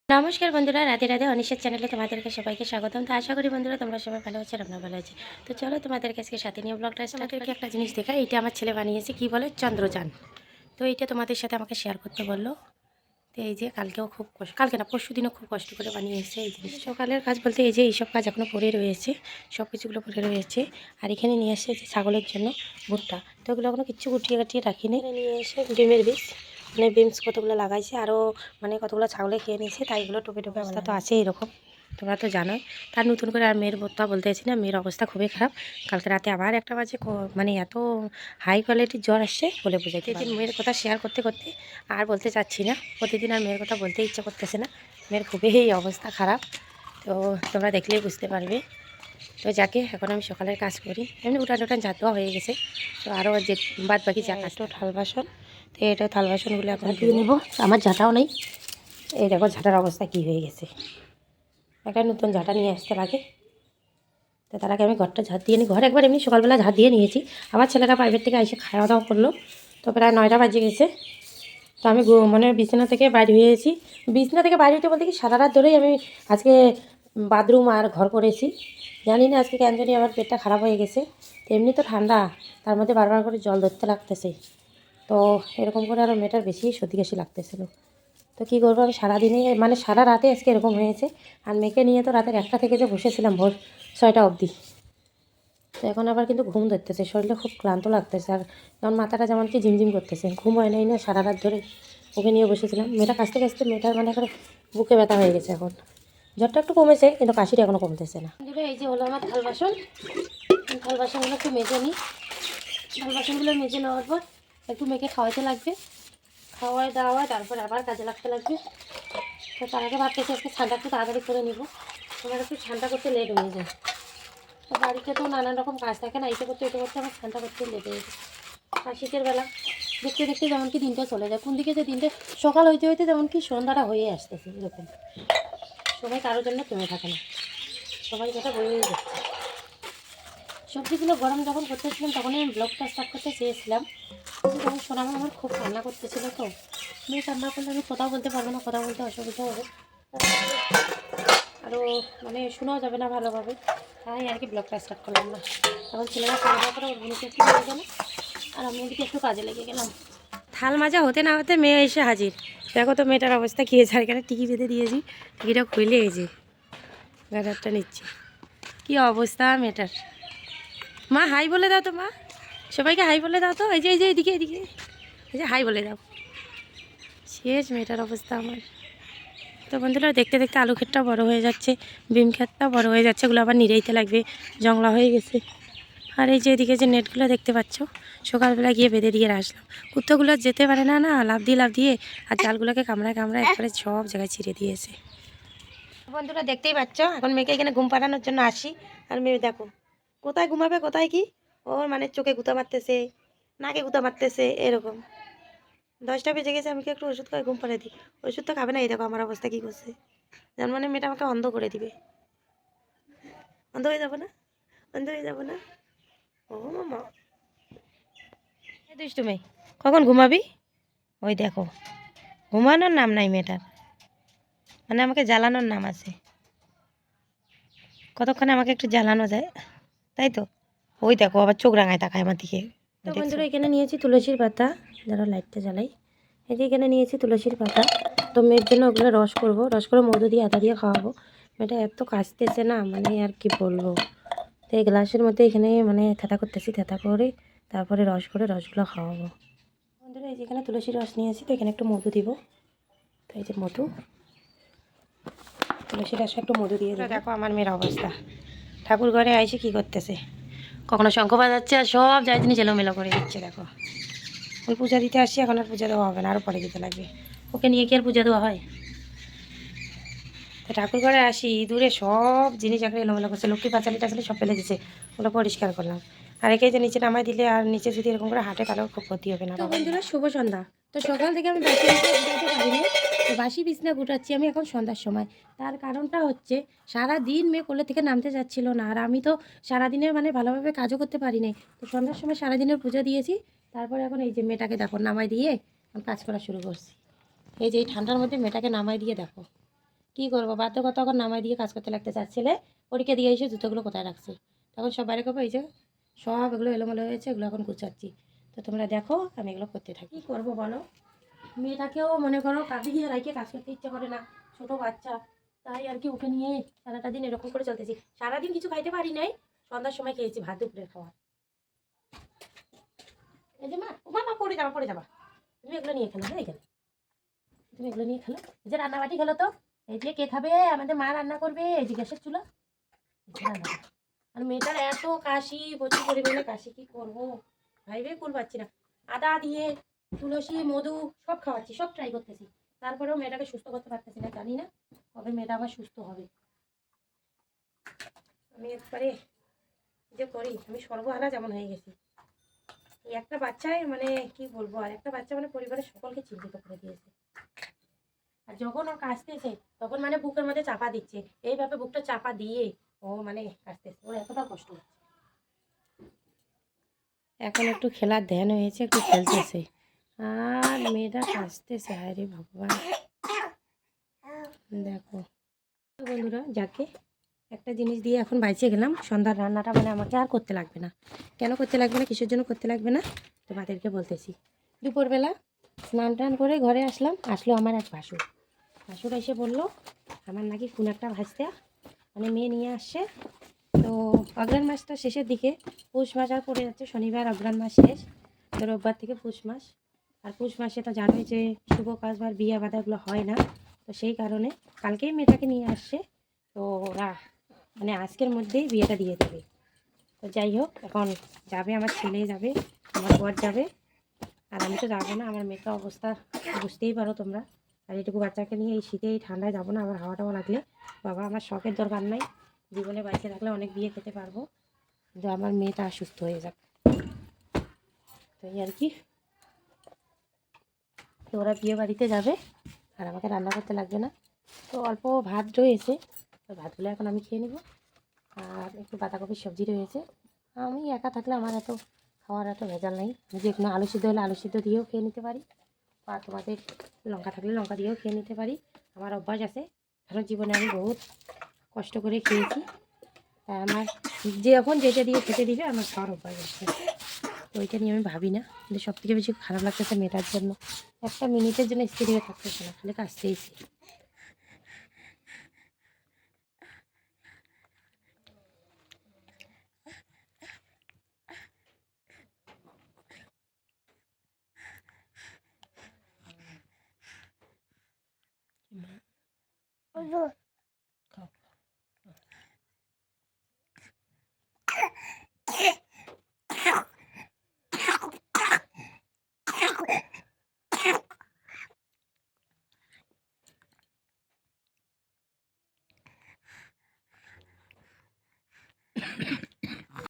নমস্কার বন্ধুরা, রাধে রাধে। অনিশের চ্যানেলে তোমাদেরকে সবাইকে স্বাগতম। তো আশা করি বন্ধুরা তোমরা সবাই ভালো আছো আর আমরা ভালো আছি। তো চলো তোমাদেরকে আজকে সাথে নিয়ে ব্লগটা স্টার্ট করি। একটা জিনিস দেখা, এইটা আমার ছেলে বানিয়েছে, কি বলে চন্দ্রযান। তো এইটা তোমাদের সাথে আমাকে শেয়ার করতে বললো। তো এই যে কালকেও খুব কষ্ট, কালকে না পরশু দিনও খুব কষ্ট করে বানিয়ে এসেছে এই জিনিস। সকালের কাজ বলতে এই যে এইসব কাজ এখনও পড়ে রয়েছে, সব কিছুগুলো পড়ে রয়েছে। আর এখানে নিয়ে এসে যে ছাগলের জন্য ভুট্টা, তো ওগুলো এখনও কিচ্ছু গুটিয়ে গাটিয়ে রাখিনি। নিয়ে এসে ডিমের বীজ, মানে বিনস কতগুলো লাগাইছে, আরও মানে কতগুলো ছাগলে খেয়ে নিয়েছে, তাই এগুলো টোপে টোপে অবস্থা তো আছে এরকম, তোমরা তো জানোই। তার নতুন করে আর মেয়ের কথা বলতেছি না, মেয়ের অবস্থা খুবই খারাপ। কালকে রাতে আবার একটা বাজে মানে এত হাই কোয়ালিটির জ্বর আসছে বলে বোঝাইতে। দিন মেয়ের কথা শেয়ার করতে করতে আর বলতে চাচ্ছি না, প্রতিদিন আর মেয়ের কথা বলতে ইচ্ছে করতেছে না। মেয়ের খুবই অবস্থা খারাপ, তো তোমরা দেখলেই বুঝতে পারবে। তো যাকে এখন আমি সকালের কাজ করি, এমনি উঠান উঠান ঝাঁট দেওয়া হয়ে গেছে। তো আরও যে বাদ বাকি যা কাজ, তো থাল বাসন, তো এটা থাল বাসনগুলো আপনার দিয়ে নেবো। আমার ঝাঁটাও নেই, এই দেখো ঝাঁটার অবস্থা কী হয়ে গেছে। একটা নতুন ঝাঁটা নিয়ে আসতে লাগে, তো তার আগে আমি ঘরটা ঝাঁট দিয়ে নিই। ঘর একবার এমনি সকালবেলা ঝাঁট দিয়ে নিয়েছি। আবার ছেলেরা প্রাইভেট থেকে এসে খাওয়া দাওয়া করলো, তো প্রায় 9টা বাজে গেছে। তো আমি মানে বিছানা থেকে বাইরে হয়েছি। বিছানা থেকে বাইরে হতে বলতে কি সারা রাত ধরেই আমি আজকে বাথরুম আর ঘর করেছি। জানি না আজকে কেন জানি আমার পেটটা খারাপ হয়ে গেছে। তো এমনি তো ঠান্ডা, তার মধ্যে বারবার করে জল ধরতে লাগতেছে। তো এরকম করে আরও মেয়েটার বেশি সর্দি কাশি লাগতেছিল। তো কী করবো, আমি সারাদিনে মানে সারা রাতে আজকে এরকম হয়েছে। আর মেয়েকে নিয়ে তো রাতের 1টা থেকে যে বসেছিলাম ভোর 6টা অবধি। তো এখন আবার কিন্তু ঘুম ধরতেছে, শরীরটা খুব ক্লান্ত লাগতেছে। আর যেমন মাথাটা যেমন কি ঝিমঝিম করতেছে, ঘুম হয় নাই না সারা রাত ধরে। ওকে নিয়ে বসেছিলাম, মেয়েটা কাছতে কাছতে মেয়েটার মানে করে বুকে ব্যথা হয়ে গেছে এখন। জ্বরটা একটু কমেছে কিন্তু কাশিটা এখনও কমতেছে না। এই যে হলো আমার থাল বাসন, থাল বাসনগুলো একটু মেজে নিই। থাল বাসনগুলো মেজে নেওয়ার পর একটু মেয়েকে খাওয়াইতে লাগবে, খাওয়াই দাওয়াই তারপর আবার কাজে লাগতে লাগবে। তো তার আগে ভাবতেছি আজকে ঠান্ডা একটু তাড়াতাড়ি করে নিব, তোমার একটু ঠান্ডা করতে লেট হয়ে যায়। তো বাড়িতে তো নানান রকম কাজ থাকে না, এটা করতে আমার ঠান্ডা করতে লেট হয়ে যায়। আর শীতের বেলা দেখতে দেখতে যেমন কি দিনটা চলে যায়, কোন দিকে যে দিনটা সকাল হইতে হইতে যেমন কি সন্ধ্যাটা হয়ে আসতেছে, এরকম সবাই কারোর জন্য থেমে থাকে না, সবাই কথা বলেই যাচ্ছে। সবজিগুলো গরম যখন করতেছিলাম তখনই আমি ব্লগটা স্টার্ট করতে চেয়েছিলাম, কিন্তু তখন সোনামা আমার খুব রান্না করতেছিল। তো মেয়ে রান্না করলে আমি কথাও বলতে পারবো না, কথা বলতে অসুবিধা হবে, আরও মানে শোনাও যাবে না ভালোভাবে, তাই আর কি ব্লগটা স্টার্ট করলাম না। তখন ছেলেরা খাওয়া দাওয়া করে ওর বোনকে একটু হয়ে গেল, আর আমি এদিকে একটু কাজে লেগে গেলাম। থাল মাজা হতে না হতে মেয়ে এসে হাজির। দেখো তো মেয়েটার অবস্থা কী হয়েছে, আর এখানে টিকি বেঁধে দিয়েছি, টিকিটা খুলে এই যে গাডারটা নিচ্ছে। কী অবস্থা মেয়েটার। মা হাই বলে দাও তো, মা সবাইকে হাই বলে দাও তো, এই যে এদিকে এদিকে, এই যে হাই বলে দাও। শেষ মেয়েটার অবস্থা আমার। তো বন্ধুরা দেখতে দেখতে আলু ক্ষেতটাও বড়ো হয়ে যাচ্ছে, বিম ক্ষেতটাও বড়ো হয়ে যাচ্ছে, এগুলো আবার নিরেইতে লাগবে, জংলা হয়ে গেছে। আর এই যে এদিকে যে নেটগুলো দেখতে পাচ্ছ, সকালবেলা গিয়ে বেঁধে দিয়ে আসলাম। কুত্তাগুলো যেতে পারে না না, লাফ দিয়ে আর জালগুলোকে কামড়ায় কামড়ায় একবারে সব জায়গায় ছিঁড়ে দিয়েছে। বন্ধুরা দেখতেই পাচ্ছ, এখন মেয়েকে এখানে ঘুম পাড়ানোর জন্য আসি। আর মেয়ে দেখো কোথায় ঘুমাবে কোথায় কি, ওর মানে চোখে গুঁতা মারতেছে, নাকে গুঁতা মারতেছে, এরকম। 10টা বেজে গেছে, আমি কি একটু ওষুধ খাই ঘুম পাড়ে দিই, ওষুধ তো খাবে না। এই দেখো আমার অবস্থা কী করছে, যার মানে মেয়েটা আমাকে অন্ধ করে দিবে। অন্ধ হয়ে যাবো না, অন্ধ হয়ে যাবো না। ও মামা দুষ্টু মেয়ে, কখন ঘুমাবি? ওই দেখো ঘুমানোর নাম নাই মেয়েটার, মানে আমাকে জ্বালানোর নাম আছে। কতক্ষণে আমাকে একটু জ্বালানো যায়, তাই তো। ওই দেখো আবার চোখ রাঙায় তাকায় আমার দিকে। তো বন্ধুরা এখানে নিয়েছি তুলসীর পাতা, যারা লাইটটা জ্বালাই, এই যে এখানে নিয়েছি তুলসীর পাতা। তো মেয়ের জন্য ওগুলো রস করবো, রস করে মধু দিয়ে আদা দিয়ে খাওয়াবো। মেয়েটা এত কাশতেছে না, মানে আর কি বলবো। তো এই গ্লাসের মধ্যে এখানে মানে থেতা করতেছি, থেতা করে তারপরে রস করে রসগুলো খাওয়াবো। বন্ধুরা এই যেখানে তুলসীর রস নিয়েছি, তো এখানে একটু মধু দিব। তো এই যে মধু, তুলসীর রসে একটু মধু দিয়ে দেবো। দেখো আমার মেয়ের অবস্থা, ঠাকুর ঘরে আইসে কি করতেছে, কখনো শঙ্খ বাজাচ্ছে আর সব যাই জিনিস এলোমেলো করে দিচ্ছে। দেখো ওই পূজা দিতে আসছি, এখন আর পূজা দেওয়া হবে না, আরও পরে দিতে লাগবে। ওকে নিয়ে কি আর পূজা দেওয়া হয়? তো ঠাকুর ঘরে আসি, দূরে সব জিনিস এখন এলোমেলো করছে, লক্ষ্মী পাঁচালি টাচালি সব ফেলে দিচ্ছে, ওগুলো পরিষ্কার করলাম। আর একে যে নিচে নামাই দিলে আর নিচে যদি এরকম করে হাঁটে তাহলেও খুব ক্ষতি হবে না। তো বন্ধুরা শুভ সন্ধ্যা। তো সকাল থেকে আমি বাসি বিছনা গুটাতে পারিনি, তো বাসি বিছনা গুটাচ্ছি আমি এখন সন্ধ্যার সময়। তার কারণটা হচ্ছে সারা দিন মেয়ে কোলে থেকে নামতে যাচ্ছিল না, আর আমি তো সারাদিনের মানে ভালোভাবে কাজও করতে পারি নাই। তো সন্ধ্যার সময় সারাদিনের পুজো দিয়েছি, তারপরে এখন এই যে মেয়েটাকে দেখো নামাই দিয়ে কাজ করা শুরু করছি। এই যে এই ঠান্ডার মধ্যে মেয়েটাকে নামাই দিয়ে দেখো কী করবো, বাধ্যকতা তখন নামাই দিয়ে কাজ করতে লাগতে চাচ্ছিলে। পরীক্ষা দিয়ে এসে জুতোগুলো কোথায় রাখছি, তখন সব বাইরে করবো। এই যে সব এগুলো এলোমেলো হয়েছে, এগুলো এখন গুছাচ্ছি। তো তোমরা দেখো আমি এগুলো করতে থাকি। কী করবো বলো, মেয়েটাকেও মনে করো কাঁধে দিয়ে রাখে কাজ করতে ইচ্ছে করে না, ছোটো বাচ্চা। তাই আর কি ওকে নিয়ে সারাটা দিন এরকম করে চলতেছি। সারাদিন কিছু খাইতে পারি নাই, সন্ধ্যার সময় খেয়েছি ভাত দুপুরের খাওয়া। এই যে মা, ও মা পড়ে যাবা পড়ে যাবা, তুমি এগুলো নিয়ে খেলো। হ্যাঁ এখানে তুমি এগুলো নিয়ে খেলো। এই যে রান্নাবাটি খেলো তো, এই যে কে খাবে, আমাদের মা রান্না করবে। এই যে গ্যাসের চুলা, এই যে রান্না। আর মেয়েটার এত কাশি, প্রচুর পরিমাণে কাশি, কি করবো ভাইবে কুল পাচ্ছি না। আদা দিয়ে তুলসী মধু সব খাওয়াচ্ছি, সব ট্রাই করতেছি, তারপরেও মেয়েটাকে সুস্থ করতে পারতেছি না। জানি না কবে মেয়েটা আবার সুস্থ হবে। আমি একবারে যে করি, আমি সর্বহারা যেমন হয়ে গেছি। এই একটা বাচ্চাই মানে কি বলবো, আর একটা বাচ্চা মানে পরিবারের সকলকে চিন্তিত করে দিয়েছে। আর যখন ও কাশতেছে তখন মানে বুকের মধ্যে চাপা দিচ্ছে, এইভাবে বুকটা চাপা দিয়ে ও মানে কাশতেছে, ওর এতটা কষ্ট হচ্ছে। এখন একটু খেলার ধ্যান হয়েছে, একটু খেলতেছে, আর মেয়েটা কাশতেছে। হায় রে ভগবান, দেখো। তো বন্ধুরা, যাকে একটা জিনিস দিয়ে এখন বাইচে গেলাম, সন্ধ্যার রান্নাটা মানে আমাকে আর করতে লাগবে না। কেন করতে লাগবে না, কিসের জন্য করতে লাগবে না তোমাদেরকে বলতেছি। দুপুরবেলা স্নান টান করে ঘরে আসলো আমার এক ভাসুর। ভাসুর এসে বললো আমার নাকি কোন একটা ভাজতে মানে মেয়ে নিয়ে আসছে। তো অগ্রহায়ণ মাসটা শেষের দিকে, পৌষ মাস আর পড়ে যাচ্ছে, শনিবার অগ্রহায়ণ মাস শেষ, তো রোববার থেকে পৌষ মাস। আর পৌষ মাসে তো জানোই যে শুভ কাজ বা বিয়ে বাধাগুলো হয় না। তো সেই কারণে কালকেই মেয়েটাকে নিয়ে আসছে। তো ওরা মানে আজকের মধ্যেই বিয়েটা দিয়ে দেবে। তো যাই হোক, এখন যাবে আমার ছেলে যাবে, আমার বর যাবে, আর আমি তো যাবো না। আমার মেয়েটার অবস্থা বুঝতেই পারো তোমরা। আর এটুকু বাচ্চাকে নিয়ে এই শীতে এই ঠান্ডায় যাবো না, আবার হাওয়া টাওয়া লাগলে। বাবা, আমার শখের দরকার নাই, জীবনে বাইসে থাকলে অনেক বিয়ে খেতে পারবো, কিন্তু আমার মেয়েটা অসুস্থ হয়ে যাক। তো এই আর কি। তো ওরা বিয়ে বাড়িতে যাবে আর আমাকে রান্না করতে লাগবে না। তো অল্প ভাত রয়েছে, তো ভাতগুলো এখন আমি খেয়ে নেব। আর একটু বাঁধাকপির সবজি রয়েছে। আমি একা থাকলে আমার এত খাওয়ার এত ভেজাল নেই, যে কোনো আলু সিদ্ধ হলে আলু সিদ্ধ দিয়েও খেয়ে নিতে পারি, বা তোমাদের লঙ্কা থাকলে লঙ্কা দিয়েও খেয়ে নিতে পারি। আমার অভ্যাস আছে, কারণ জীবনে আমি বহুত কষ্ট করে খেয়েছি। তাই আমার যখন যেটা দিয়ে খেতে দিবে আমার খাওয়ার অভ্যাস আছে। তো ওইটা নিয়ে আমি ভাবি না। কিন্তু সব থেকে বেশি খারাপ লাগতেছে মেয়েটার জন্য। একটা মিনিটের জন্য স্থির হয়ে থাকতেছে না, খালি কাশতেইছে। খাও।